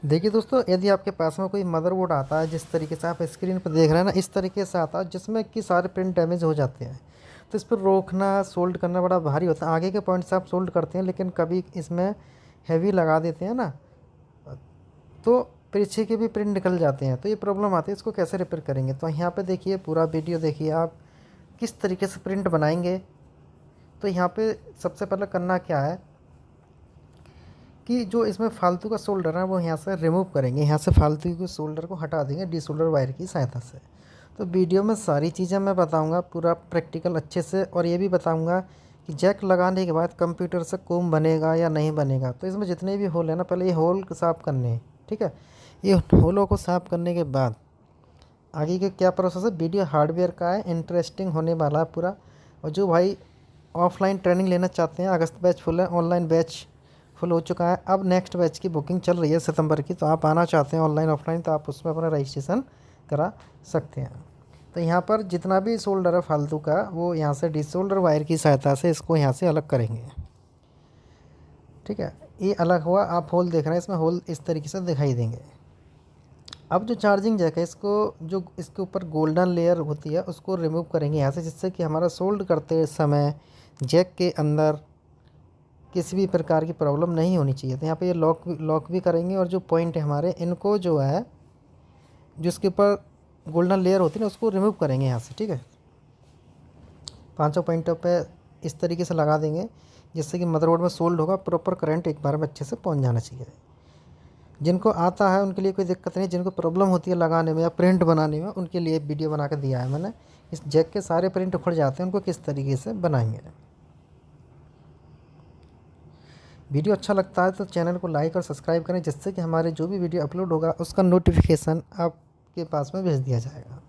देखिए दोस्तों, यदि आपके पास में कोई मदरबोर्ड आता है जिस तरीके से आप स्क्रीन पर देख रहे हैं ना, इस तरीके से आता है जिसमें कि सारे प्रिंट डैमेज हो जाते हैं। तो इस पर रोकना सोल्ड करना बड़ा भारी होता है। आगे के पॉइंट्स आप सोल्ड करते हैं लेकिन कभी इसमें हैवी लगा देते हैं ना, तो पीछे के भी प्रिंट निकल जाते हैं। तो ये प्रॉब्लम आती है, इसको कैसे रिपेयर करेंगे। तो यहाँ पे देखिए, पूरा वीडियो देखिए आप किस तरीके से प्रिंट बनाएंगे। तो यहाँ पे सबसे पहले करना क्या है कि जो इसमें फालतू का सोल्डर है वो यहाँ से रिमूव करेंगे। यहाँ से फालतू के सोल्डर को हटा देंगे डी सोल्डर वायर की सहायता से। तो वीडियो में सारी चीज़ें मैं बताऊँगा पूरा प्रैक्टिकल अच्छे से, और ये भी बताऊँगा कि जैक लगाने के बाद कंप्यूटर से कोम बनेगा या नहीं बनेगा। तो इसमें जितने भी होल है ना, पहले ये होल साफ़ करने हैं, ठीक है। ये होलों को साफ़ करने के बाद आगे का क्या प्रोसेस है, वीडियो हार्डवेयर का है, इंटरेस्टिंग होने वाला है पूरा। और जो भाई ऑफलाइन ट्रेनिंग लेना चाहते हैं, अगस्त बैच फुल है, ऑनलाइन बैच फुल हो चुका है। अब नेक्स्ट बैच की बुकिंग चल रही है सितंबर की। तो आप आना चाहते हैं ऑनलाइन ऑफलाइन, तो आप उसमें अपना रजिस्ट्रेशन करा सकते हैं। तो यहाँ पर जितना भी सोल्डर है फालतू का, वो यहाँ से डिसोल्डर वायर की सहायता से इसको यहाँ से अलग करेंगे, ठीक है। ये अलग हुआ। आप होल देख रहे हैं, इसमें होल इस तरीके से दिखाई देंगे। अब जो चार्जिंग जैक है, इसको जो इसके ऊपर गोल्डन लेयर होती है उसको रिमूव करेंगे यहाँ से, जिससे कि हमारा सोल्ड करते समय जैक के अंदर किसी भी प्रकार की प्रॉब्लम नहीं होनी चाहिए। तो यहाँ पे ये लॉक भी करेंगे। और जो पॉइंट है हमारे, इनको जो है जिसके ऊपर गोल्डन लेयर होती है ना, उसको रिमूव करेंगे यहाँ से, ठीक है। पांचों पॉइंटों पे इस तरीके से लगा देंगे जिससे कि मदरबोर्ड में सोल्ड होगा। प्रॉपर करंट एक बार में अच्छे से पहुँच जाना चाहिए। जिनको आता है उनके लिए कोई दिक्कत नहीं, जिनको प्रॉब्लम होती है लगाने में या प्रिंट बनाने में, उनके लिए वीडियो बना कर दिया है मैंने। इस जैक के सारे प्रिंट उखड़ जाते हैं, उनको किस तरीके से बनाएंगे। वीडियो अच्छा लगता है तो चैनल को लाइक और सब्सक्राइब करें, जिससे कि हमारे जो भी वीडियो अपलोड होगा उसका नोटिफिकेशन आपके पास में भेज दिया जाएगा।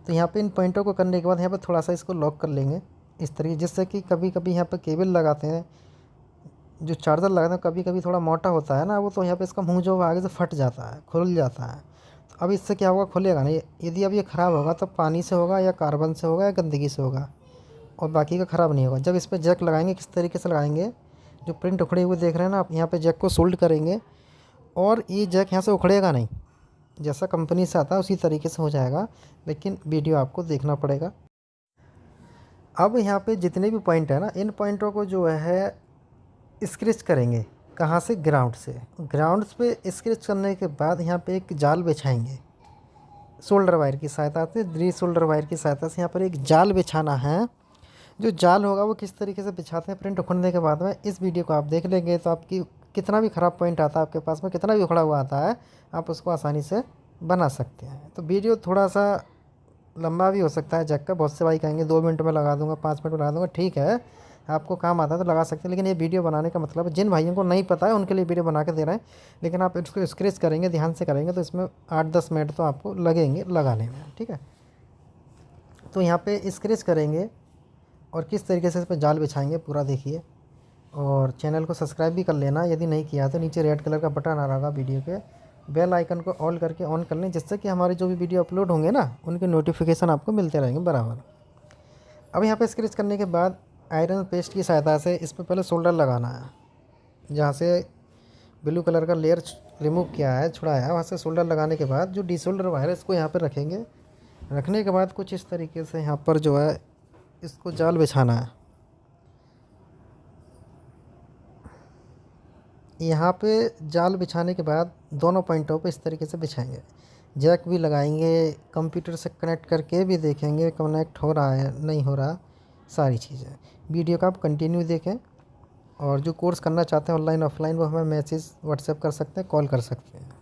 तो यहाँ पे इन पॉइंटों को करने के बाद यहाँ पे थोड़ा सा इसको लॉक कर लेंगे इस तरीके, जिससे कि कभी कभी यहाँ पर केबल लगाते हैं, जो चार्जर लगाते हैं कभी कभी थोड़ा मोटा होता है ना वो, तो यहाँ पे इसका मुंह जो आगे से फट जाता है, खुल जाता है। तो अब इससे क्या होगा, खुलेगा नहीं। यदि अब ये ख़राब होगा तो पानी से होगा या कार्बन से होगा या गंदगी से होगा, और बाकी का ख़राब नहीं होगा। जब इस पर जैक लगाएंगे, किस तरीके से लगाएंगे, जो प्रिंट उखड़े हुए देख रहे हैं ना आप, यहाँ पे जैक को सोल्ड करेंगे और ये जैक यहाँ से उखड़ेगा नहीं। जैसा कंपनी से आता है उसी तरीके से हो जाएगा, लेकिन वीडियो आपको देखना पड़ेगा। अब यहाँ पे जितने भी पॉइंट है ना, इन पॉइंटों को जो है स्क्रैच करेंगे। कहाँ से, ग्राउंड से। ग्राउंड्स पे स्क्रैच करने के बाद यहाँ पे एक जाल बिछाएंगे शोल्डर वायर की सहायता से, री शोल्डर वायर की सहायता से यहाँ पर एक जाल बिछाना है। जो जाल होगा वो किस तरीके से बिछाते हैं प्रिंट उखड़ने के बाद में, इस वीडियो को आप देख लेंगे तो आपकी कितना भी ख़राब पॉइंट आता है आपके पास में, कितना भी उखड़ा हुआ आता है, आप उसको आसानी से बना सकते हैं। तो वीडियो थोड़ा सा लंबा भी हो सकता है जैक का। बहुत से भाई कहेंगे 2 मिनट में लगा दूंगा, 5 मिनट में लगा दूंगा, ठीक है, आपको काम आता है तो लगा सकते हैं। लेकिन ये वीडियो बनाने का मतलब जिन भाइयों को नहीं पता है उनके लिए वीडियो बना के दे रहे हैं। लेकिन आप इसको स्क्रैच करेंगे, ध्यान से करेंगे, तो इसमें 8-10 मिनट तो आपको लगेंगे लगाने में, ठीक है। तो यहाँ पे स्क्रैच करेंगे और किस तरीके से इस पर जाल बिछाएंगे पूरा देखिए। और चैनल को सब्सक्राइब भी कर लेना यदि नहीं किया तो, नीचे रेड कलर का बटन आ रहा होगा वीडियो के, बेल आइकन को ऑल करके ऑन कर लें, जिससे कि हमारे जो भी वीडियो अपलोड होंगे ना उनके नोटिफिकेशन आपको मिलते रहेंगे बराबर। अब यहाँ पे स्क्रैच करने के बाद आयरन पेस्ट की सहायता से इस पर पहले सोल्डर लगाना है। जहाँ से ब्लू कलर का लेयर रिमूव किया है, छुड़ाया है, वहाँ से सोल्डर लगाने के बाद जो डी सोल्डर वायर है इसको यहाँ पर रखेंगे। रखने के बाद कुछ इस तरीके से यहाँ पर जो है इसको जाल बिछाना है। यहाँ पे जाल बिछाने के बाद दोनों पॉइंटों पे इस तरीके से बिछाएंगे। जैक भी लगाएंगे, कंप्यूटर से कनेक्ट करके भी देखेंगे कनेक्ट हो रहा है नहीं हो रहा, सारी चीज़ें। वीडियो का आप कंटिन्यू देखें। और जो कोर्स करना चाहते हैं ऑनलाइन ऑफलाइन, वो हमें मैसेज व्हाट्सएप कर सकते हैं, कॉल कर सकते हैं।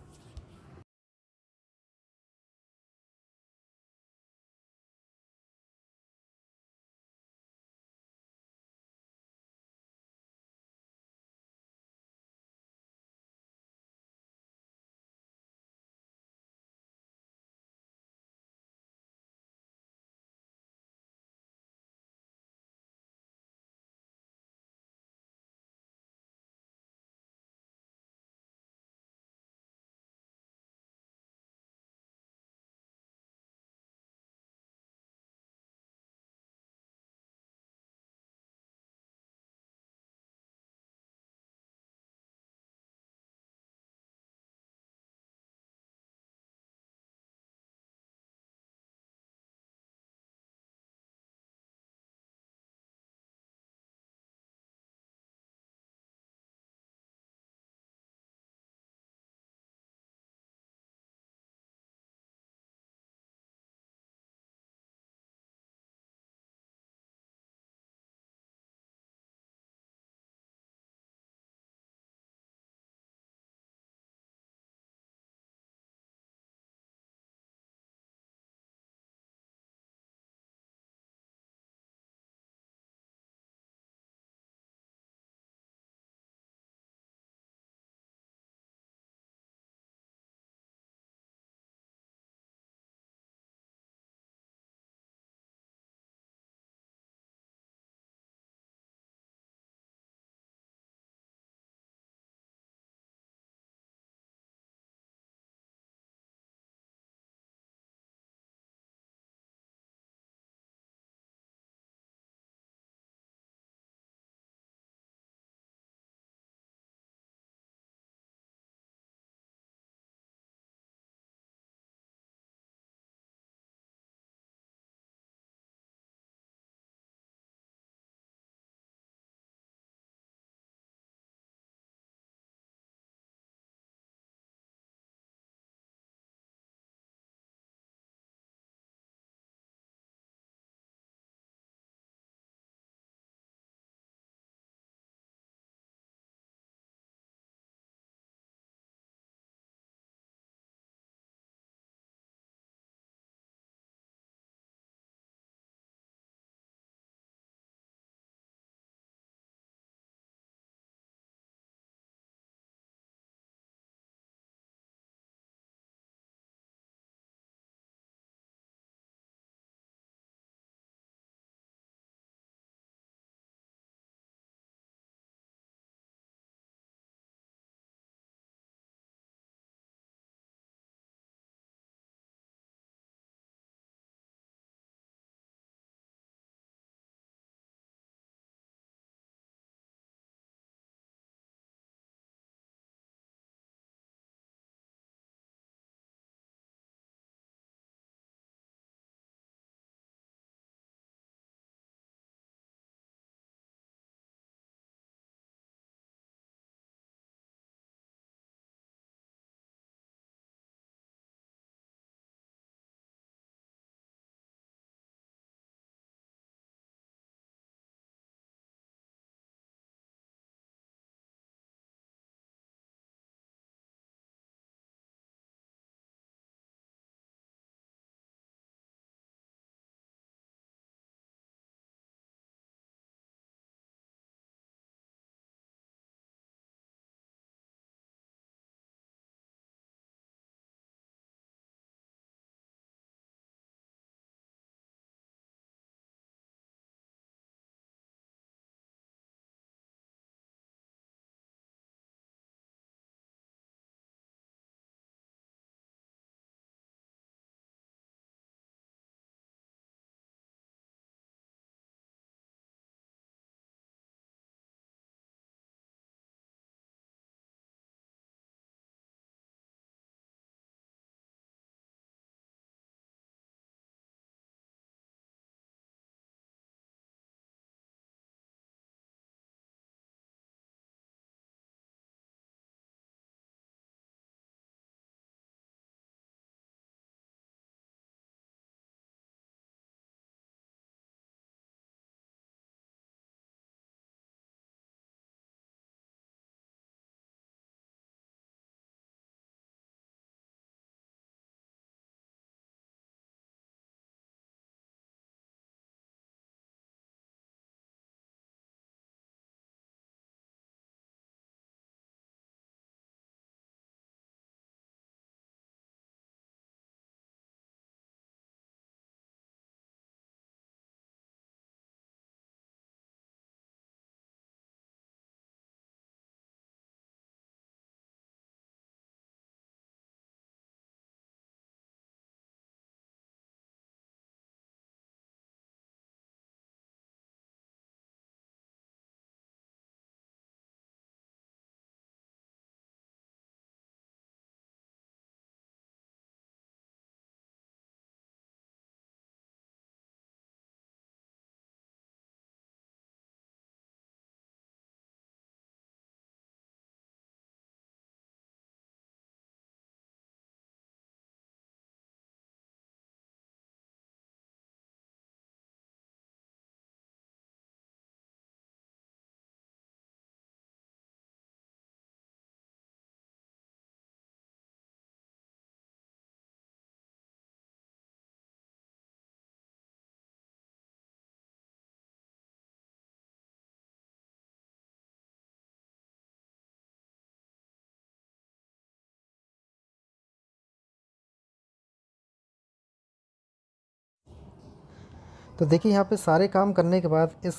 तो देखिए यहाँ पे सारे काम करने के बाद इस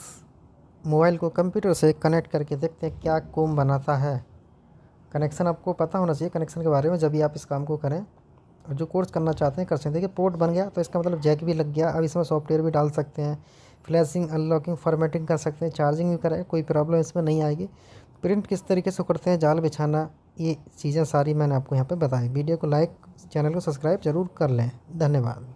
मोबाइल को कंप्यूटर से कनेक्ट करके देखते हैं क्या कोम बनाता है। कनेक्शन आपको पता होना चाहिए कनेक्शन के बारे में, जब भी आप इस काम को करें। और जो कोर्स करना चाहते हैं कर सकते हैं। देखिए पोर्ट बन गया तो इसका मतलब जैक भी लग गया। अब इसमें सॉफ्टवेयर भी डाल सकते हैं, फ्लैशिंग, अनलॉकिंग, फॉर्मेटिंग कर सकते हैं, चार्जिंग भी करें, कोई प्रॉब्लम इसमें नहीं आएगी। प्रिंट किस तरीके से करते हैं, जाल बिछाना, ये चीज़ें सारी मैंने आपको यहाँ पे बताई। वीडियो को लाइक, चैनल को सब्सक्राइब ज़रूर कर लें। धन्यवाद।